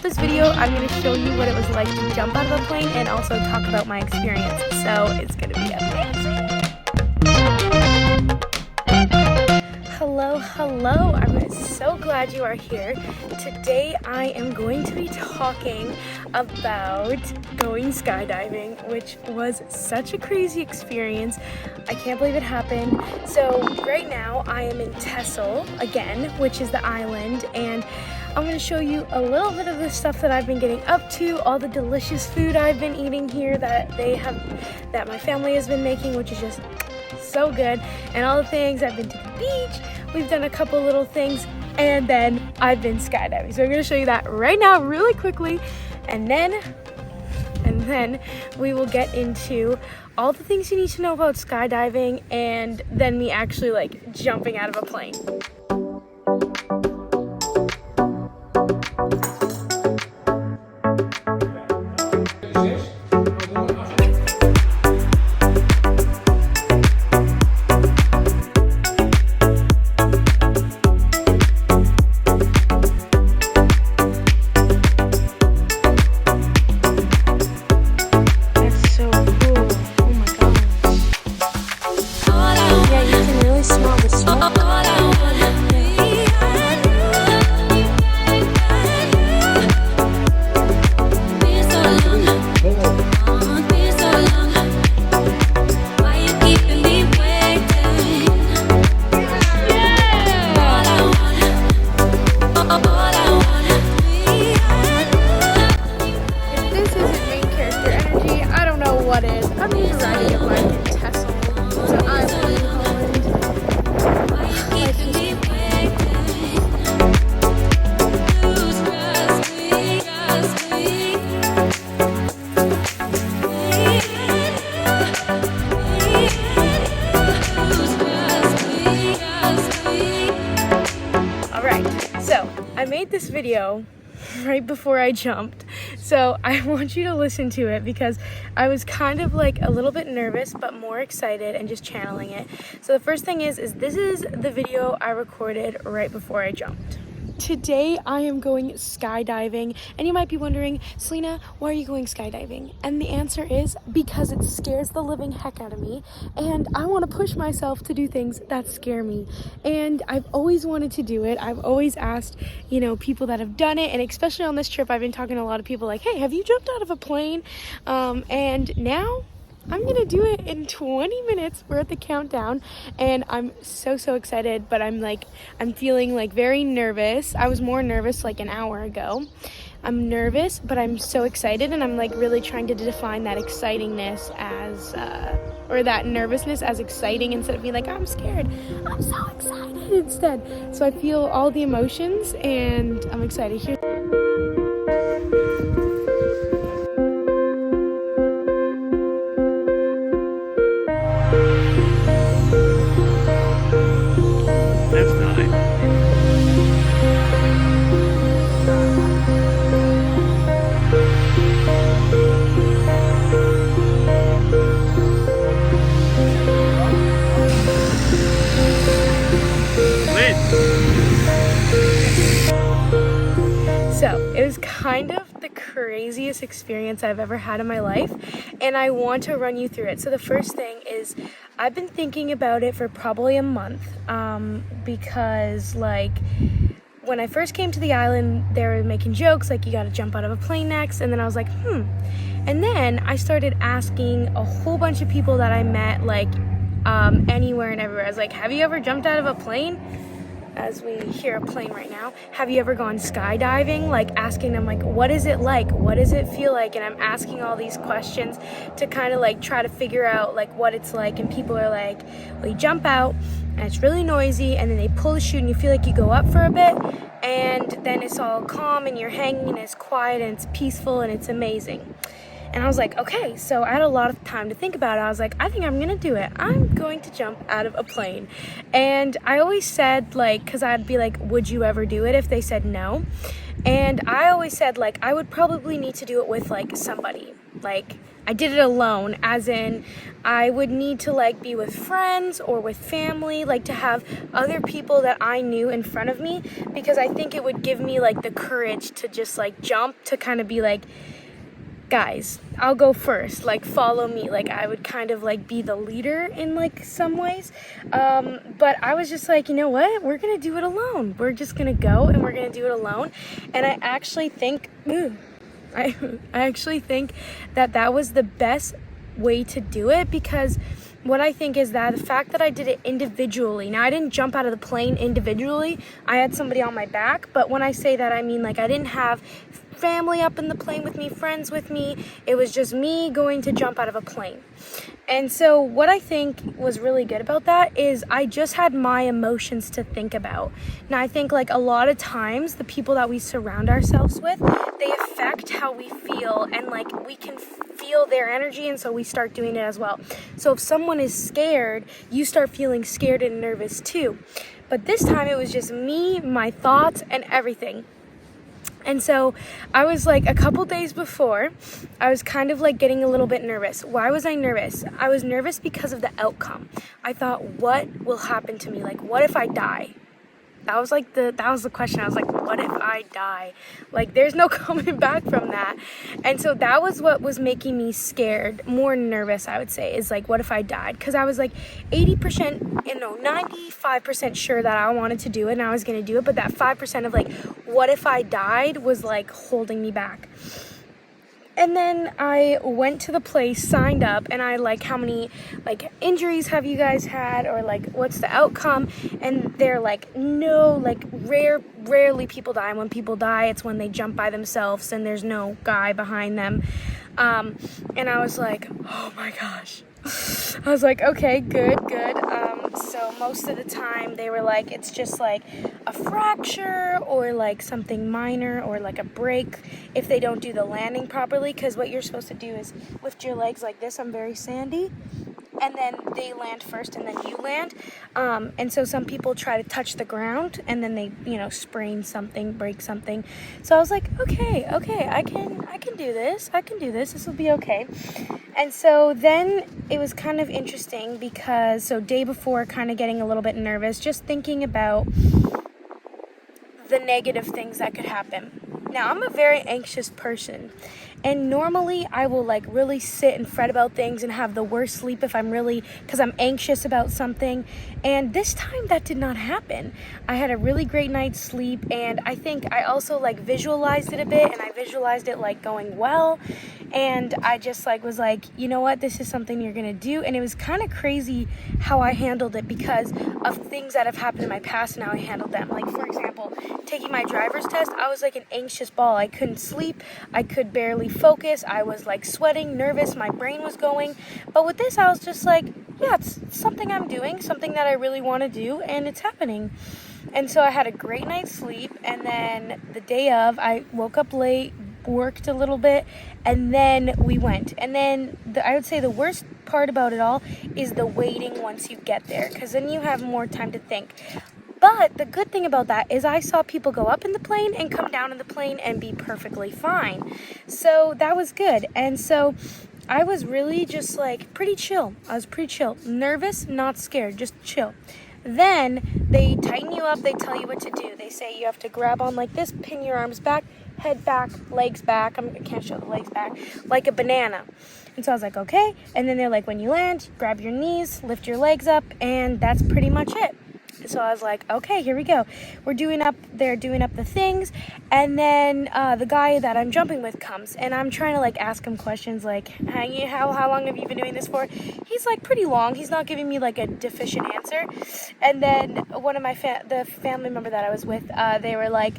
this video, I'm going to show you what it was like to jump out of a plane and also talk about my experience. So it's going to be amazing. Hello, I'm so glad you are here. Today I am going to be talking about going skydiving, which was such a crazy experience. I can't believe it happened. So right now I am in Texel again, which is the island, and I'm going to show you a little bit of the stuff that I've been getting up to, all the delicious food I've been eating here that my family has been making, which is just so good, and all the things. I've been to the beach, we've done a couple little things, and then I've been skydiving. So I'm going to show you that right now really quickly, and then we will get into all the things you need to know about skydiving, and then me actually like jumping out of a plane. What is? I'm just riding a bike in Texel. It's an island in Holland. Alright, so I made this video right before I jumped, so I want you to listen to it because I was kind of like a little bit nervous but more excited and just channeling it. So the first thing is this is the video I recorded right before I jumped. Today I am going skydiving, and you might be wondering, Selena, why are you going skydiving? And the answer is because it scares the living heck out of me, and I want to push myself to do things that scare me. And I've always wanted to do it. I've always asked, people that have done it, and especially on this trip, I've been talking to a lot of people like, hey, have you jumped out of a plane? And now I'm gonna do it in 20 minutes. We're at the countdown, and I'm so excited, but I'm feeling like very nervous. I was more nervous like an hour ago. I'm nervous, but I'm so excited, and I'm like really trying to define that excitingness as or that nervousness as exciting instead of being like, I'm scared. I'm so excited instead. So I feel all the emotions, and I'm excited. Here. That's nice. So it was kind of the craziest experience I've ever had in my life, and I want to run you through it. So the first thing is I've been thinking about it for probably a month, because when I first came to the island, they were making jokes like you got to jump out of a plane next, and then I was like, and then I started asking a whole bunch of people that I met anywhere and everywhere. I was like, have you ever jumped out of a plane? As we hear a plane right now. Have you ever gone skydiving? Asking them what is it like? What does it feel like? And I'm asking all these questions to kind of try to figure out what it's like. And people are like, well, you jump out and it's really noisy, and then they pull the chute and you feel like you go up for a bit, and then it's all calm and you're hanging and it's quiet and it's peaceful and it's amazing. And I was like, okay, so I had a lot of time to think about it. I was like, I think I'm gonna do it. I'm going to jump out of a plane. And I always said, because I'd be like, would you ever do it if they said no? And I always said, I would probably need to do it with, somebody. I did it alone, as in I would need to like be with friends or with family, like to have other people that I knew in front of me, because I think it would give me like the courage to just like jump, to kind of be like, guys, I'll go first, like follow me. Like I would kind of like be the leader in like some ways, but I was just like, you know what, we're gonna do it alone. We're just gonna go and we're gonna do it alone. And I actually think I actually think that that was the best way to do it, because what I think is that the fact that I did it individually, now I didn't jump out of the plane individually, I had somebody on my back, but when I say that, I mean like I didn't have family up in the plane with me, friends with me, it was just me going to jump out of a plane. And so what I think was really good about that is I just had my emotions to think about. Now I think like a lot of times the people that we surround ourselves with, they affect how we feel, and like we can feel their energy, and so we start doing it as well. So if someone is scared, you start feeling scared and nervous too. But this time it was just me, my thoughts, and everything. And so I was like, a couple days before, I was kind of like getting a little bit nervous. Why was I nervous? I was nervous because of the outcome. I thought, what will happen to me? Like, what if I die? That was the question. I was like, what if I die? Like, there's no coming back from that. And so that was what was making me scared, more nervous, I would say, is like, what if I died? Because I was like 95% sure that I wanted to do it and I was going to do it. But that 5% of like, what if I died was like holding me back. And then I went to the place, signed up, and I like, how many like injuries have you guys had, or like what's the outcome? And they're like, no, like rarely people die. And when people die, it's when they jump by themselves and there's no guy behind them. And I was like, oh my gosh. I was like, okay, good. So most of the time they were like, it's just like a fracture or like something minor or like a break if they don't do the landing properly. Because what you're supposed to do is lift your legs like this. I'm very sandy. And then they land first and then you land. And so some people try to touch the ground and then they, sprain something, break something. So I was like, okay, I can do this. This will be okay. And so then it was kind of interesting because, day before, kind of getting a little bit nervous, just thinking about the negative things that could happen. Now, I'm a very anxious person, and normally I will like really sit and fret about things and have the worst sleep if because I'm anxious about something. And this time that did not happen. I had a really great night's sleep, and I think I also like visualized it a bit, and I visualized it like going well. And I just like was like, you know what, this is something you're gonna do. And it was kind of crazy how I handled it because of things that have happened in my past and how I handled them. Like, for example, taking my driver's test, I was like an anxious ball. I couldn't sleep. I could barely focus. I was like sweating, nervous. My brain was going. But with this, I was just like, yeah, it's something I'm doing, something that I really want to do, and it's happening. And so I had a great night's sleep. And then the day of, I woke up late, worked a little bit, and then we went. And then I would say the worst part about it all is the waiting once you get there, because then you have more time to think. But the good thing about that is I saw people go up in the plane and come down in the plane and be perfectly fine. So that was good. And so I was really just like pretty chill. I was pretty chill. Nervous, not scared, just chill. Then they tighten you up, they tell you what to do. They say you have to grab on like this, pin your arms back, head back, legs back. I can't show the legs back, like a banana. And so I was like, okay. And then they're like, when you land, grab your knees, lift your legs up, and that's pretty much it. So I was like, okay, here we go. They're doing up the things. And then the guy that I'm jumping with comes, and I'm trying to like ask him questions like, how long have you been doing this for? He's like pretty long. He's not giving me like a deficient answer. And then one of my the family member that I was with, they were like,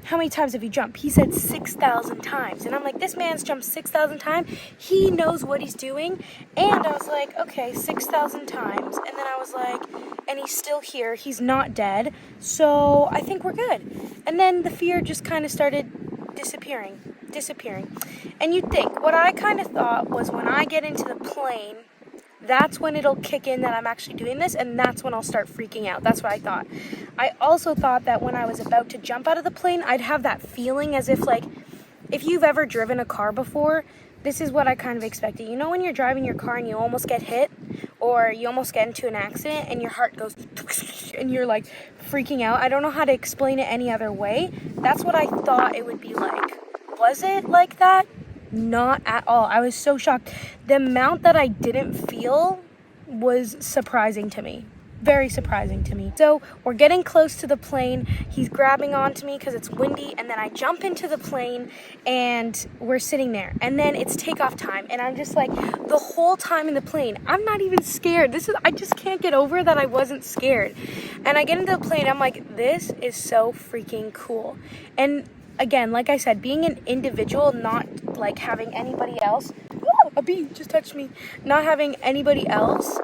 how many times have you jumped? He said 6,000 times. And I'm like, this man's jumped 6,000 times. He knows what he's doing. And I was like, okay, 6,000 times. And then I was like, and he's still here. He's not dead. So I think we're good. And then the fear just kind of started disappearing. And you'd think, what I kind of thought was when I get into the plane, that's when it'll kick in that I'm actually doing this, and that's when I'll start freaking out. That's what I thought. I also thought that when I was about to jump out of the plane, I'd have that feeling as if, like, if you've ever driven a car before, this is what I kind of expected. You know when you're driving your car and you almost get hit, or you almost get into an accident and your heart goes and you're like freaking out? I don't know how to explain it any other way. That's what I thought it would be like. Was it like that? Not at all. I was so shocked. The amount that I didn't feel was surprising to me. Very surprising to me. So we're getting close to the plane. He's grabbing onto me because it's windy, and then I jump into the plane and we're sitting there, and then it's takeoff time, and I'm just like, the whole time in the plane, I'm not even scared. I just can't get over that I wasn't scared. And I get into the plane, I'm like, this is so freaking cool. And again, like I said, being an individual, not like having anybody else, a bee just touched me, not having anybody else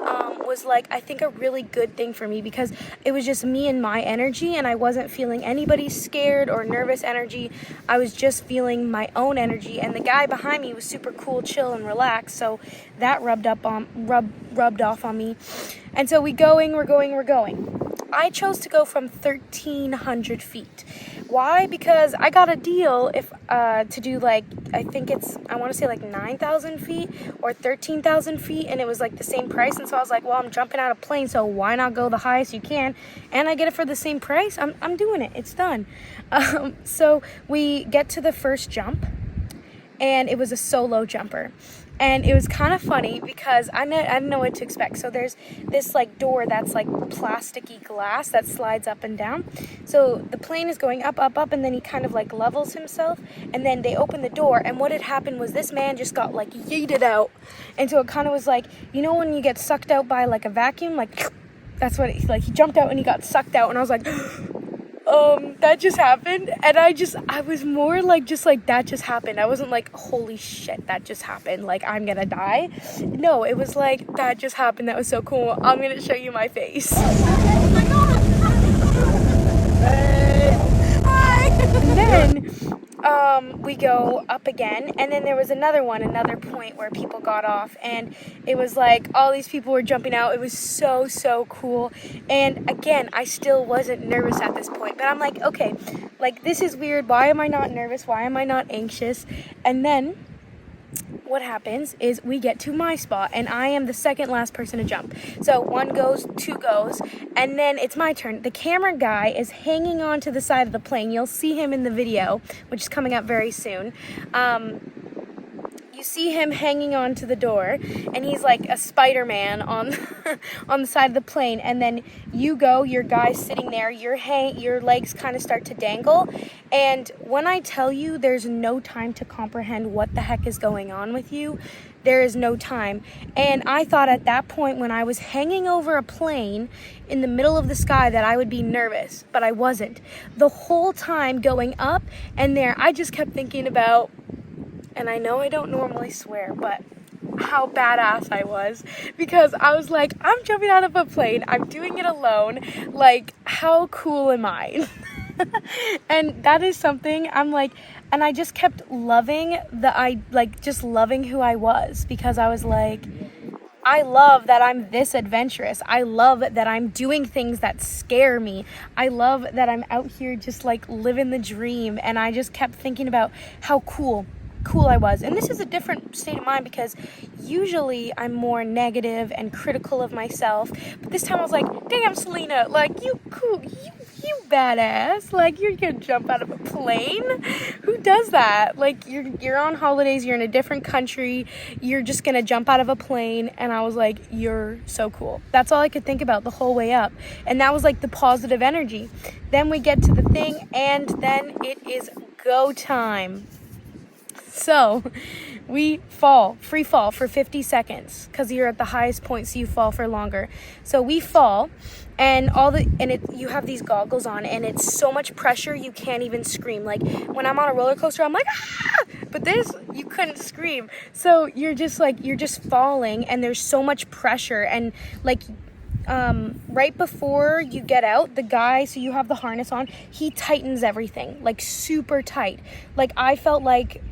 was like, I think, a really good thing for me, because it was just me and my energy, and I wasn't feeling anybody's scared or nervous energy. I was just feeling my own energy, and the guy behind me was super cool, chill, and relaxed, so that rubbed off on me. And so we're going. I chose to go from 1,300 feet. Why? Because I got a deal to do like, I want to say like 9,000 feet or 13,000 feet, and it was like the same price. And so I was like, well, I'm jumping out of plane, so why not go the highest you can? And I get it for the same price. I'm doing it. It's done. So we get to the first jump, and it was a solo jumper. And it was kind of funny because I didn't know what to expect. So there's this like door that's like plasticky glass that slides up and down. So the plane is going up, and then he kind of like levels himself. And then they open the door, and what had happened was this man just got like yeeted out. And so it kind of was like, you know when you get sucked out by like a vacuum? Like, that's what he jumped out and he got sucked out. And I was like, that just happened. And I was more like, just like, that just happened. I wasn't like, holy shit, that just happened, like I'm gonna die. No, it was like, that just happened. That was so cool. I'm gonna show you my face. And then we go up again, and then there was another point where people got off, and it was like all these people were jumping out. It was so cool. And again, I still wasn't nervous at this point, but I'm like, okay, like this is weird. Why am I not nervous? Why am I not anxious? And then what happens is we get to my spot, and I am the second last person to jump. So 1 goes, 2 goes, and then it's my turn. The camera guy is hanging on to the side of the plane. You'll see him in the video, which is coming up very soon. You see him hanging on to the door, and he's like a Spider-Man on on the side of the plane. And then you go, your guy's sitting there, your legs kind of start to dangle. And when I tell you there's no time to comprehend what the heck is going on with you, there is no time. And I thought at that point, when I was hanging over a plane in the middle of the sky, that I would be nervous, but I wasn't. The whole time going up and there, I just kept thinking about, and I know I don't normally swear, but how badass I was, because I was like, I'm jumping out of a plane, I'm doing it alone, like, how cool am I? And that is something I'm like, and I just kept loving just loving who I was, because I was like, I love that I'm this adventurous. I love that I'm doing things that scare me. I love that I'm out here just like living the dream. And I just kept thinking about how cool I was. And this is a different state of mind, because usually I'm more negative and critical of myself, but this time I was like, damn, Selena, like, you cool, you badass, like, you're gonna jump out of a plane. Who does that? Like, you're on holidays, you're in a different country, you're just gonna jump out of a plane. And I was like, you're so cool. That's all I could think about the whole way up, and that was like the positive energy. Then we get to the thing, and then it is go time. So we free fall for 50 seconds, because you're at the highest point, so you fall for longer. So we fall, and you have these goggles on, and it's so much pressure you can't even scream. Like when I'm on a roller coaster, I'm like, ah! But this, you couldn't scream. So you're just falling, and there's so much pressure, and like right before you get out, the guy, so you have the harness on, he tightens everything like super tight. Like I felt like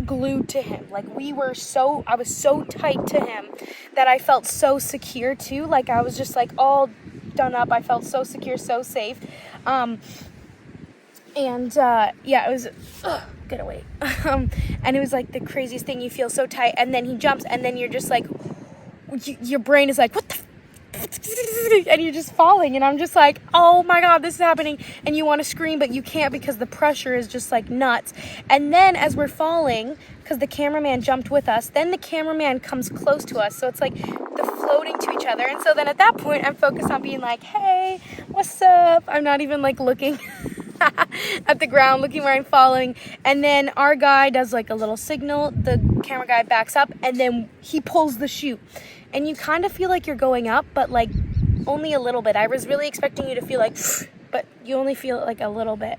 glued to him. Like I was so tight to him that I felt so secure too. Like I was just like all done up. I felt so secure, so safe. Yeah, it was gonna wait. And it was like the craziest thing. You feel so tight, and then he jumps, and then you're just like, your brain is like, what the and you're just falling, and I'm just like, oh my god, this is happening, and you want to scream, but you can't because the pressure is just like nuts. And then as we're falling, because the cameraman jumped with us, then the cameraman comes close to us, so it's like the floating to each other. And so then at that point, I'm focused on being like, hey, what's up? I'm not even like looking at the ground, looking where I'm falling. And then our guy does like a little signal, the camera guy backs up, and then he pulls the chute. And you kind of feel like you're going up, but like only a little bit. I was really expecting you to feel like, but you only feel it like a little bit.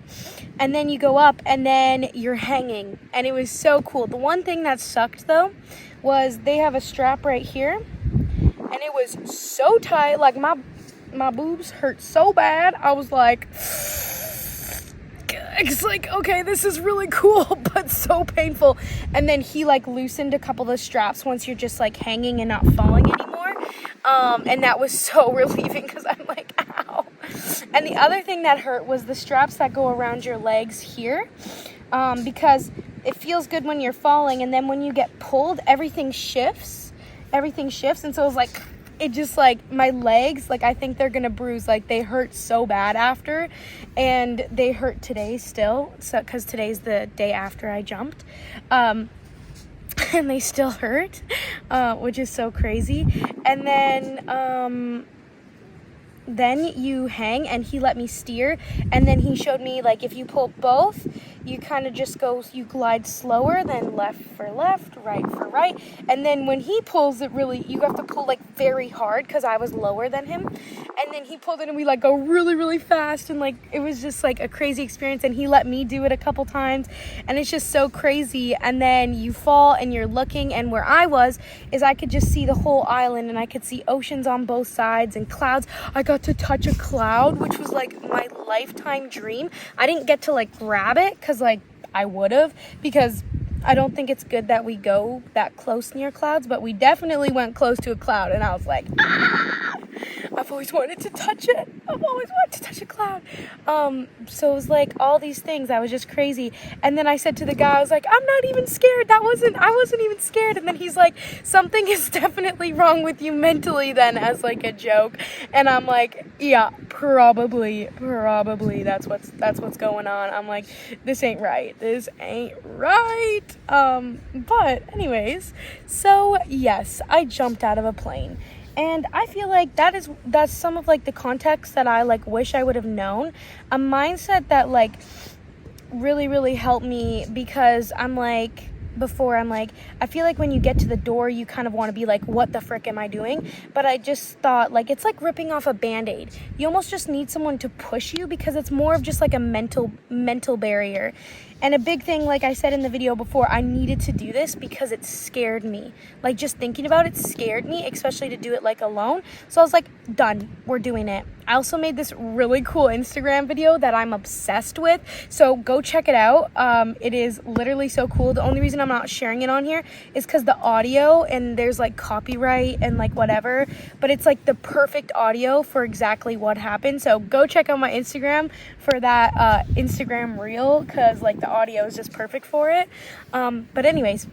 And then you go up, and then you're hanging, and it was so cool. The one thing that sucked though was they have a strap right here, and it was so tight, like my boobs hurt so bad. I was like, it's like, okay, this is really cool, but so painful. And then he like loosened a couple of the straps once you're just like hanging and not falling anymore. And that was so relieving, because I'm like, ow. And the other thing that hurt was the straps that go around your legs here, because it feels good when you're falling, and then when you get pulled, everything shifts. And so it was like, it just like, my legs, like I think they're gonna bruise. Like they hurt so bad after, and they hurt today still, so because today's the day after I jumped, and they still hurt, which is so crazy. And then you hang, and he let me steer, and then he showed me like if you pull both, you kind of just go, you glide slower, then left for left, right for right. And then when he pulls it, really, you have to pull like very hard, because I was lower than him. And then he pulled it, and we like go really, really fast, and like it was just like a crazy experience. And he let me do it a couple times, and it's just so crazy. And then you fall, and you're looking, and where I was is I could just see the whole island, and I could see oceans on both sides and clouds. I got to touch a cloud, which was like my lifetime dream. I didn't get to like grab it, because like I would have, because I don't think it's good that we go that close near clouds, but we definitely went close to a cloud, and I was like, ah! I've always wanted to touch it. I've always wanted to touch a cloud. So it was like all these things. I was just crazy. And then I said to the guy, I was like, I'm not even scared. I wasn't even scared. And then he's like, something is definitely wrong with you mentally then, as like a joke. And I'm like, yeah, probably that's what's going on. I'm like, this ain't right. But anyways, so yes, I jumped out of a plane. And I feel like that's some of like the context that I like wish I would have known. A mindset that like really, really helped me, because I'm like, I feel like when you get to the door, you kind of want to be like, what the frick am I doing? But I just thought, like, it's like ripping off a Band-Aid. You almost just need someone to push you, because it's more of just like a mental barrier. And a big thing, like I said in the video before, I needed to do this because it scared me. Like, just thinking about it scared me, especially to do it like alone. So I was like, done, we're doing it. I also made this really cool Instagram video that I'm obsessed with, so go check it out. It is literally so cool. The only reason I'm not sharing it on here is because the audio, and there's like copyright and like whatever, but it's like the perfect audio for exactly what happened. So go check out my Instagram for that Instagram reel, because like the audio is just perfect for it. But anyways,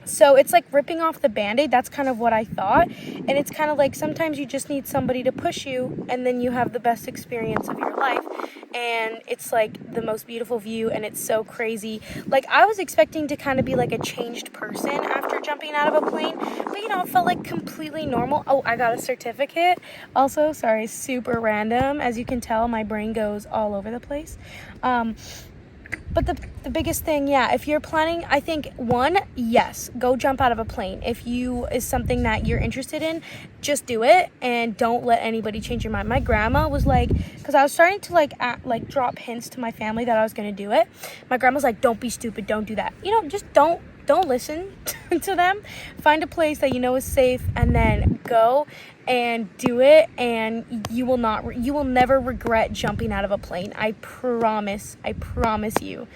so it's like ripping off the Band-Aid. That's kind of what I thought. And it's kind of like sometimes you just need somebody to push you, and then you have the best experience of your life. And it's like the most beautiful view, and it's so crazy. Like, I was expecting to kind of be like a changed person after jumping out of a plane, but you know, it felt like completely normal. Oh, I got a certificate also. Sorry, super random. As you can tell, my brain goes all over the place. But the biggest thing, yeah, if you're planning, I think, one, yes, go jump out of a plane. If you is something that you're interested in, just do it, and don't let anybody change your mind. My grandma was like, because I was starting to drop hints to my family that I was going to do it. My grandma's like, don't be stupid, don't do that. You know, just don't listen to them. Find a place that you know is safe, and then go and do it, and you will never regret jumping out of a plane. I promise you.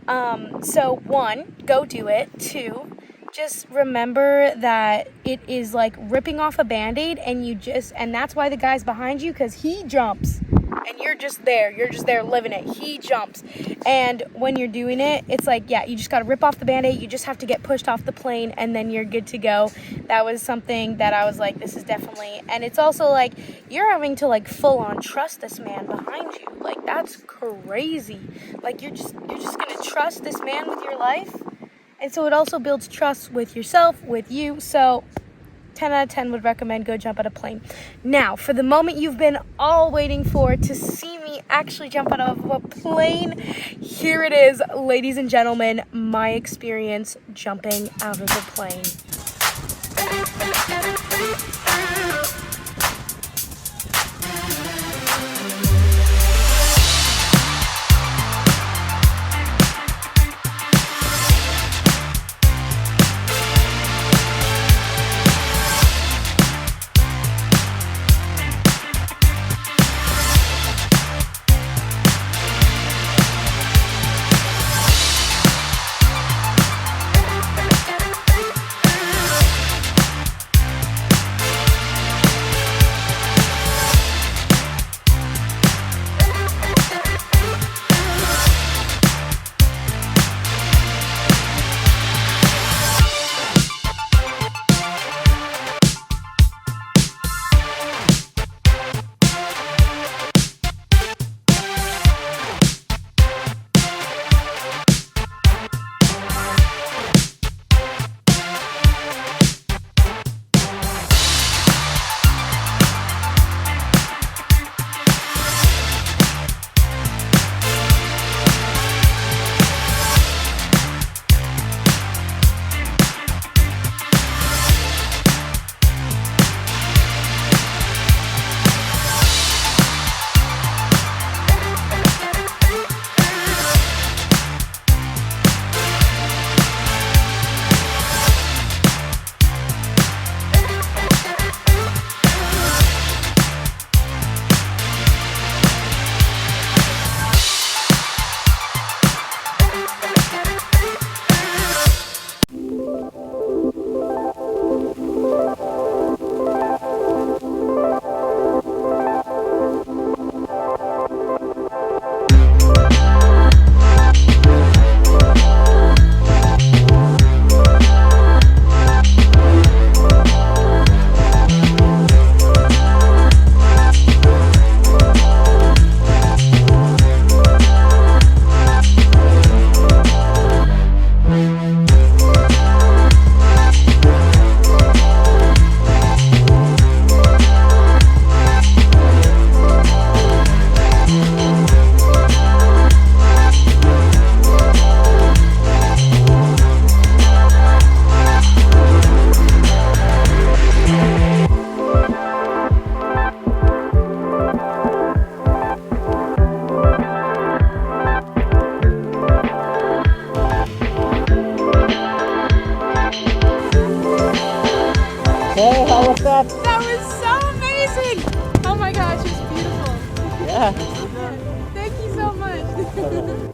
So one, go do it. Two, just remember that it is like ripping off a Band-Aid, and that's why the guy's behind you, because he jumps. and you're just there living it. He jumps, and when you're doing it, it's like, yeah, you just got to rip off the band-aid. You just have to get pushed off the plane, and then you're good to go. That was something that I was like, this is definitely, and it's also like you're having to like full on trust this man behind you. Like, that's crazy. Like, you're just gonna trust this man with your life. And so it also builds trust with yourself, with you. So 10 out of 10 would recommend go jump out of a plane. Now, for the moment you've been all waiting for to see me actually jump out of a plane, here it is, ladies and gentlemen, my experience jumping out of the plane. Hey, how was that? That was so amazing! Oh my gosh, it's beautiful. Yeah. Thank you so much.